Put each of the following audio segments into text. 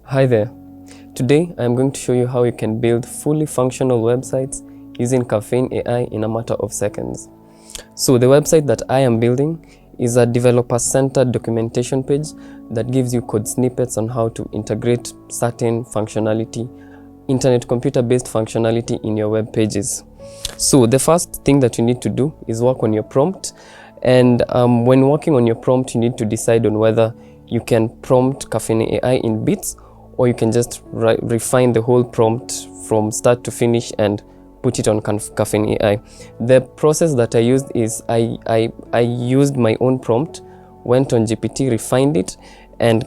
Hi there. Today I am going to show you how you can build fully functional websites using Caffeine AI in a matter of seconds. So the website that I am building is a developer-centered documentation page that gives you code snippets on how to integrate certain functionality, internet computer-based functionality in your web pages. So the first thing that you need to do is work on your prompt. And when working on your prompt, you need to decide on whether you can prompt Caffeine AI in bits, or you can just refine the whole prompt from start to finish and put it on Caffeine AI. The process that I used is I used my own prompt, went on GPT, refined it, and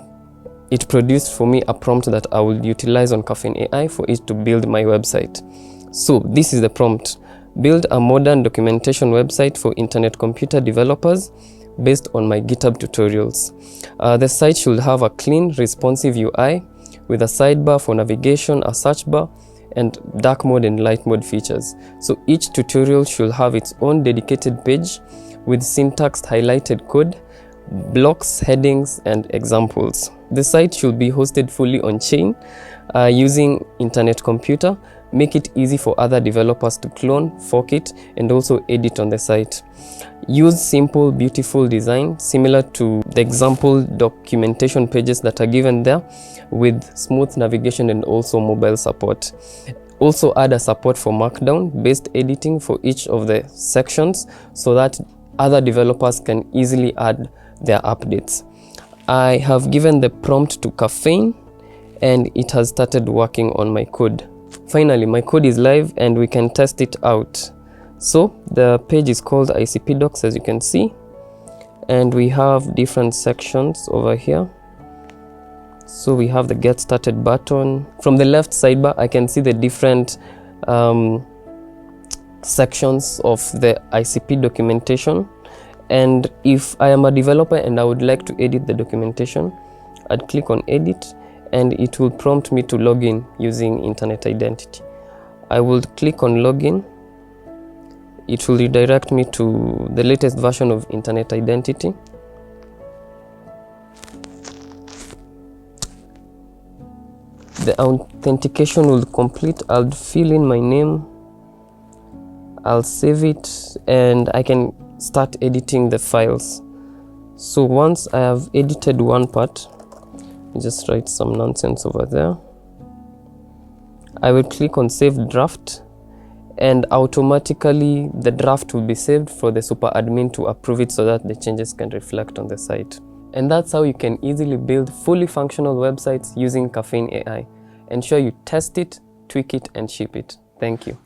it produced for me a prompt that I will utilize on Caffeine AI for it to build my website. So this is the prompt. Build a modern documentation website for internet computer developers based on my GitHub tutorials. The site should have a clean, responsive UI with a sidebar for navigation, a search bar, and dark mode and light mode features. So each tutorial should have its own dedicated page with syntax highlighted code, blocks, headings, and examples. The site should be hosted fully on chain using internet computer. Make it easy for other developers to clone, fork it, and also edit on the site. Use simple, beautiful design similar to the example documentation pages that are given there, with smooth navigation and also mobile support. Also add a support for Markdown based editing for each of the sections so that other developers can easily add their updates. I have given the prompt to Caffeine and it has started working on my code. Finally, my code is live and we can test it out. So the page is called ICP docs, as you can see, and we have different sections over here. So we have the get started button. From the left sidebar, I can see the different sections of the ICP documentation. And if I am a developer and I would like to edit the documentation, I'd click on edit and it will prompt me to log in using internet identity. I will click on login. It will redirect me to the latest version of internet identity. The authentication will complete. I'll fill in my name, I'll save it, and I can start editing the files. So once I have edited one part, just write some nonsense over there, I will click on save draft, and automatically the draft will be saved for the super admin to approve it so that the changes can reflect on the site. And that's how you can easily build fully functional websites using Caffeine AI. Ensure you test it, tweak it, and ship it. Thank you.